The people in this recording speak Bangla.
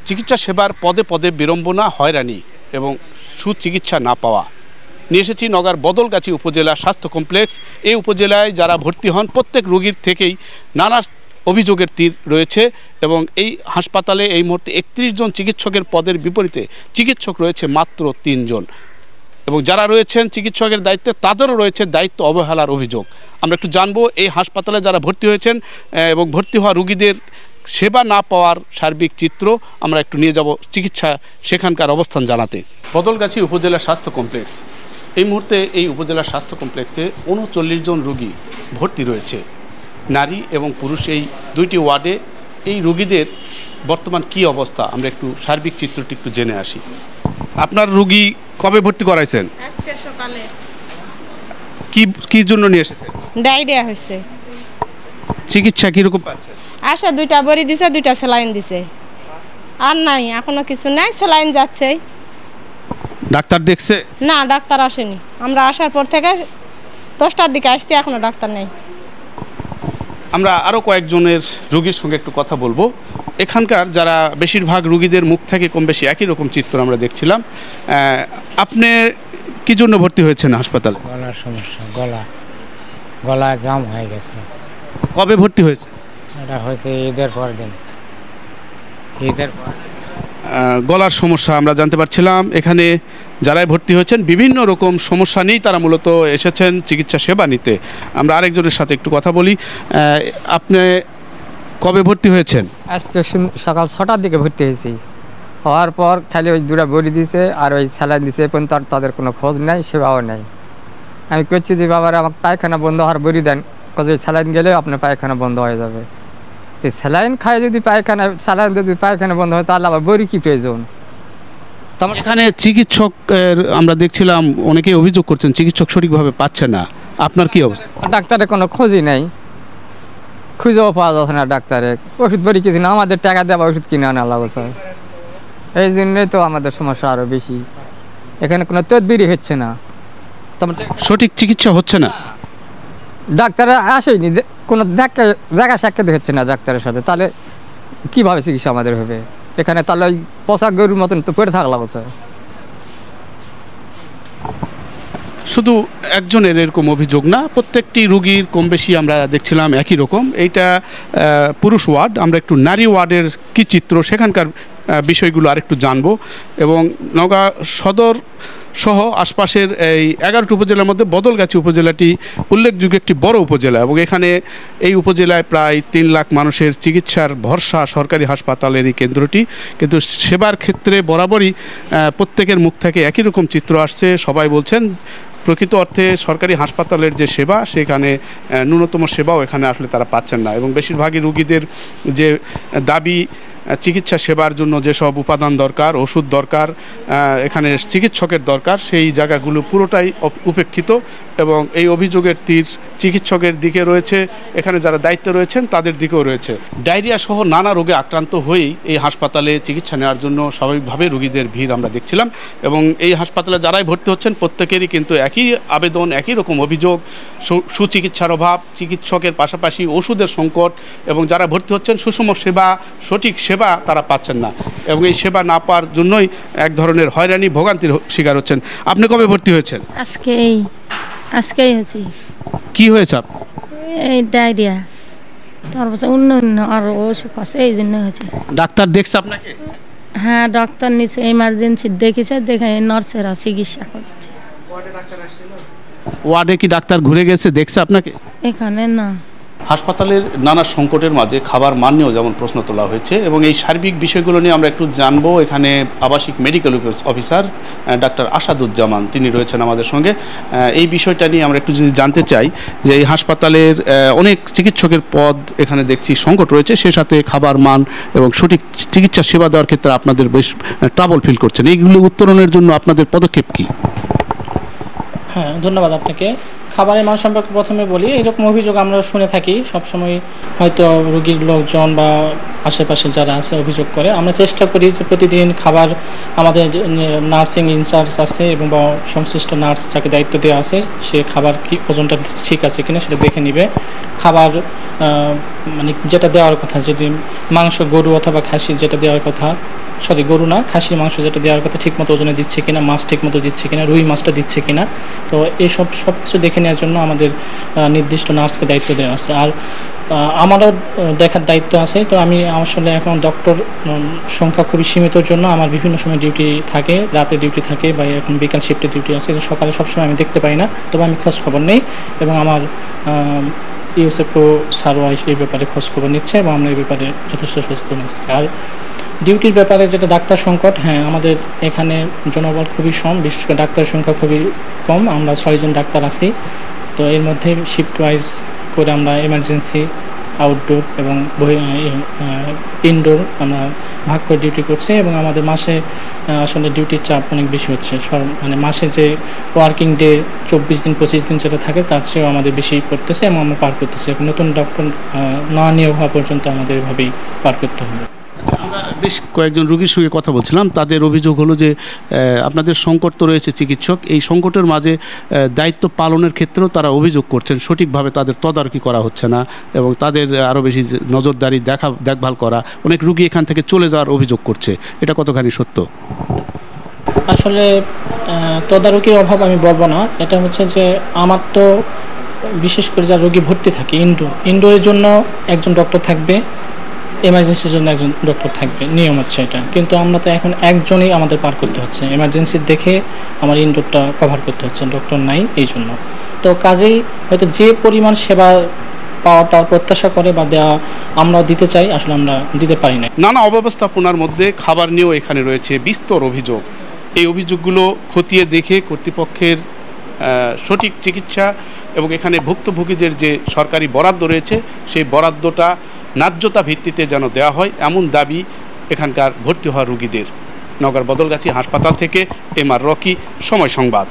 চিকিৎসা সেবার পদে পদে বিড়ম্বনা, হয়রানি এবং সুচিকিৎসা না পাওয়া। নিয়ে এসেছি নওগাঁর বদলগাছি উপজেলা স্বাস্থ্য কমপ্লেক্স। এই উপজেলায় যারা ভর্তি হন প্রত্যেক রোগীর থেকেই নানা অভিযোগের তীর রয়েছে এবং এই হাসপাতালে এই মুহূর্তে 31 জন চিকিৎসকের পদের বিপরীতে চিকিৎসক রয়েছে মাত্র 3 জন এবং যারা রয়েছেন চিকিৎসকের দায়িত্বে তাদেরও রয়েছে দায়িত্ব অবহেলার অভিযোগ। আমরা একটু জানবো এই হাসপাতালে যারা ভর্তি হয়েছেন এবং ভর্তি হওয়া রোগীদের সেবা না পাওয়ার সার্বিক চিত্র আমরা একটু নিয়ে যাব চিকিৎসা সেখানকার অবস্থান জানাতে। বদলগাছি উপজেলা স্বাস্থ্য কমপ্লেক্স, এই মুহূর্তে এই উপজেলা স্বাস্থ্য কমপ্লেক্সে 39 জন রোগী ভর্তি রয়েছে, নারী এবং পুরুষ এই দুইটি ওয়ার্ডে। এই রোগীদের বর্তমান কি অবস্থা আমরা একটু সার্বিক চিত্রটি একটু জেনে আসি। আপনার রোগী কবে ভর্তি করাইছেন? আজকে সকালে। কি জন্য নিয়ে এসেছেন? ডায়রিয়া হয়েছে। চিকিৎসা কিরকম পাচ্ছেন? আসা 2টা বড়ি দিছে, 2টা স্যালাইন দিছে, আর নাই এখনো কিছু নাই, স্যালাইন যাচ্ছে। ডাক্তার দেখছে? না, ডাক্তার আসেনি। আমরা আসার পর থেকে 10টার দিকে আসছি, এখনো ডাক্তার নেই। আমরা আরও কয়েকজনের রোগীর সঙ্গে একটু কথা বলবো। এখানকার যারা বেশিরভাগ রোগীদের মুখ থেকে কম বেশি একই রকম চিত্র আমরা দেখছিলাম। আপনি কি জন্য ভর্তি হয়েছেন হাসপাতালে? গলার সমস্যা, গলা জাম হয়ে গেছে। কবে ভর্তি হয়েছে? এটা হয়েছে ঈদের পর দিন। গলার সমস্যা আমরা জানতে পারছিলাম। এখানে যারাই ভর্তি হয়েছেন বিভিন্ন রকম সমস্যা নিয়েই তারা মূলত এসেছেন চিকিৎসা সেবা নিতে। আমরা আরেকজনের সাথে একটু কথা বলি। আপনি কবে ভর্তি হয়েছেন? আজকে সকাল 6টার দিকে ভর্তি হয়েছি। হওয়ার পর খালি ওই 2টা বড়ি দিছে আর ওই স্যালাইন দিছে, পর্যন্ত আর তাদের কোনো খোঁজ নেই, সেবাও নেই। আমি করছি যে বাবারা আমাকে পায়খানা বন্ধ হওয়ার বড়ি দেন, কাজে স্যালাইন গেলে আপনার পায়খানা বন্ধ হয়ে যাবে। তো স্যালাইন খায় যদি স্যালাইন যদি পায়খানা বন্ধ হয় তাহলে আবার বড়ি কী প্রয়োজন? এখানে চিকিৎসকের আমরা দেখছিলাম অনেকেই অভিযোগ করছেন চিকিৎসক সঠিকভাবে পাচ্ছে না, আপনার কি অবস্থা? ডাক্তারের কোনো খোঁজই নেই, খুঁজেও পাওয়া যাচ্ছে না ডাক্তারে। ওষুধ বড়ি কিছু না, আমাদের টাকা দেওয়া ওষুধ কিনে আনা লাগছে। এই জন্যই তো আমাদের সমস্যা আরও বেশি। এখানে কোনো তদবিরই হচ্ছে না, সঠিক চিকিৎসা হচ্ছে না। ডাক্তার আসেনি, কোনো দেখা সাক্ষাৎ হচ্ছে না ডাক্তারের সাথে। তাহলে কীভাবে চিকিৎসা আমাদের হবে? এখানে তাহলে ওই পোশাক গরুর মতন তো পড়ে থাকা লাগছে। শুধু একজনের এরকম অভিযোগ না, প্রত্যেকটি রোগীর কম বেশি আমরা দেখছিলাম একই রকম। এইটা পুরুষ ওয়ার্ড, আমরা একটু নারী ওয়ার্ডের কী চিত্র সেখানকার বিষয়গুলো আরেকটু জানবো। এবং নওগাঁ সদর সহ আশপাশের এই 11টি উপজেলার মধ্যে বদলগাছি উপজেলাটি উল্লেখযোগ্য একটি বড় উপজেলা এবং এখানে এই উপজেলায় প্রায় 3 লাখ মানুষের চিকিৎসার ভরসা সরকারি হাসপাতালের এই কেন্দ্রটি। কিন্তু সেবার ক্ষেত্রে বরাবরই প্রত্যেকের মুখ থেকে একই রকম চিত্র আসছে। সবাই বলছেন প্রকৃত অর্থে সরকারি হাসপাতালের যে সেবা, সেখানে ন্যূনতম সেবাও এখানে আসলে তারা পাচ্ছেন না এবং বেশিরভাগই রোগীদের যে দাবি চিকিৎসা সেবার জন্য যেসব উপাদান দরকার, ওষুধ দরকার, এখানে চিকিৎসকের দরকার, সেই জায়গাগুলো পুরোটাই উপেক্ষিত এবং এই অভিযোগের তীর চিকিৎসকের দিকে রয়েছে, এখানে যারা দায়িত্বে রয়েছেন তাদের দিকেও রয়েছে। ডায়রিয়া সহ নানা রোগে আক্রান্ত হয়েই এই হাসপাতালে চিকিৎসা নেওয়ার জন্য স্বাভাবিকভাবে রোগীদের ভিড় আমরা দেখছিলাম এবং এই হাসপাতালে যারাই ভর্তি হচ্ছেন প্রত্যেকেরই কিন্তু একই আবেদন, একই রকম অভিযোগ, সুচিকিৎসার অভাব, চিকিৎসকের পাশাপাশি ওষুধের সংকট এবং যারা ভর্তি হচ্ছেন সুষম সেবা, সঠিক সেবা তারা পাচ্ছেন না এবং এই সেবা না পাওয়ার জন্যই এক ধরনের হয়রানি ভোগান্তির শিকার হচ্ছেন। আপনি কবে ভর্তি হয়েছেন? আজকেই হয়েছি। কি হয়েছে? এই ডায়রিয়া, তারপর অন্য আরো অসুখ আছে, এই জন্য হয়েছে। ডাক্তার দেখছে আপনাকে? হ্যাঁ, ডাক্তার নিচে এমার্জেন্সি দেখেছে, দেখে নার্সেরা চিকিৎসা করেছে। ওয়ার্ডে কি ডাক্তার ঘুরে গেছে, দেখছে আপনাকে? এখানে না। হাসপাতালের নানা সংকটের মাঝে খাবার মান নিয়েও যেমন প্রশ্ন তোলা হয়েছে এবং এই সার্বিক বিষয়গুলো নিয়ে আমরা একটু জানবো। এখানে আবাসিক মেডিকেল অফিসার ডাক্তার আসাদুজ্জামান তিনি রয়েছেন আমাদের সঙ্গে। এই বিষয়টা নিয়ে আমরা একটু যদি জানতে চাই যে এই হাসপাতালের অনেক চিকিৎসকের পদ এখানে দেখছি সংকট রয়েছে, সে সাথে খাবার মান এবং সঠিক চিকিৎসা সেবা দেওয়ার ক্ষেত্রে আপনাদের বেশ ট্রাবল ফিল করছেন। এইগুলো উত্তরণের জন্য আপনাদের পদক্ষেপ কী? হ্যাঁ, ধন্যবাদ আপনাকে। খাবারের মান সম্পর্কে প্রথমে বলি, এরকম অভিযোগ আমরা শুনে থাকি সবসময়, হয়তো রোগীর লোকজন বা আশেপাশে যারা আছে অভিযোগ করে। আমরা চেষ্টা করি যে প্রতিদিন খাবার, আমাদের নার্সিং ইনচার্জ আছে এবং সংশ্লিষ্ট নার্স যাকে দায়িত্ব দেওয়া আছে সে খাবার কি ওজনটা ঠিক আছে কিনা সেটা দেখে নিবে। খাবার মানে যেটা দেওয়ার কথা, যদি মাংস গরু অথবা খাসি যেটা দেওয়ার কথা সরি গরু না, খাসির মাংস যেটা দেওয়ার কথা ঠিকমতো ওজনে দিচ্ছে কিনা, মাছ ঠিকমতো দিচ্ছে কিনা, রুই মাছটা দিচ্ছে কিনা। তো এই সব কিছু দেখে নেওয়ার জন্য আমাদের নির্দিষ্ট নার্সকে দায়িত্ব দেওয়া আছে। আর আমারও দেখার দায়িত্ব আছে। তো আমি আসলে এখন ডক্টর সংখ্যা খুবই সীমিতর জন্য আমার বিভিন্ন সময় ডিউটি থাকে, রাতে ডিউটি থাকে বা এখন বিকাল শিফটে ডিউটি আছে, সকালে সবসময় আমি দেখতে পাই না। তবে আমি খোঁজ খবর নেই এবং আমার ইউসেফও স্যারও এই ব্যাপারে খোঁজ খবর নিচ্ছে এবং আমরা এই ব্যাপারে যথেষ্ট সচেতন আছি। আর ডিউটির ব্যাপারে যেটা ডাক্তার সংকট, হ্যাঁ আমাদের এখানে জনবল খুবই কম, বিশেষ করে ডাক্তারের সংখ্যা খুবই কম। আমরা 6 জন ডাক্তার আছি। তো এর মধ্যে শিফট ওয়াইজ করে আমরা এমার্জেন্সি, আউটডোর এবং ইনডোর আমরা ভাগ করে ডিউটি করছি এবং আমাদের মাসে আসলে ডিউটির চাপ অনেক বেশি হচ্ছে। মানে মাসে যে ওয়ার্কিং ডে 24 দিন 25 দিন যেটা থাকে তার চেয়েও আমাদের বেশি পড়তেছে এবং আমরা পার করতেছি। এখন নতুন ডক্টর না নিয়োগ হওয়া পর্যন্ত আমাদের এভাবেই পার করতে হবে। আমরা বেশ কয়েকজন রোগীর সঙ্গে কথা বলছিলাম, তাদের অভিযোগ হলো যে আপনাদের সংকট তো রয়েছে চিকিৎসক, এই সংকটের মাঝে দায়িত্ব পালনের ক্ষেত্রেও তারা অভিযোগ করছেন সঠিকভাবে তাদের তদারকি করা হচ্ছে না এবং তাদের আরও বেশি নজরদারি দেখভাল করা, অনেক রোগী এখান থেকে চলে যাওয়ার অভিযোগ করছে। এটা কতখানি সত্য? আসলে তদারকির অভাব আমি বলবো না, এটা হচ্ছে যে আমার তো বিশেষ করে যা রোগী ভর্তি থাকে ইনডোরের জন্য একজন ডক্টর থাকবে, এমার্জেন্সির জন্য একজন ডক্টর থাকবে, নিয়ম হচ্ছে এটা। কিন্তু আমরা তো এখন একজনই আমাদের পার করতে হচ্ছে, এমার্জেন্সির দেখে আমার ইনডোরটা কভার করতে হচ্ছে, ডক্টর নাই এই জন্য। তো কাজেই হয়তো যে পরিমাণ সেবা পাওয়া তার প্রত্যাশা করে বা দেওয়া আমরা দিতে চাই, আসলে আমরা দিতে পারি না। নানা অব্যবস্থাপনার মধ্যে খাবার নিয়েও এখানে রয়েছে বিস্তর অভিযোগ। এই অভিযোগগুলো খতিয়ে দেখে কর্তৃপক্ষের সঠিক চিকিৎসা এবং এখানে ভুক্তভোগীদের যে সরকারি বরাদ্দ রয়েছে সেই বরাদ্দটা ন্যায্যতা ভিত্তিতে যেন দেওয়া হয়, এমন দাবি এখানকার ভর্তি হওয়া রোগীদের। নওগাঁর বদলগাছি হাসপাতাল থেকে এম আর রকি, সময় সংবাদ।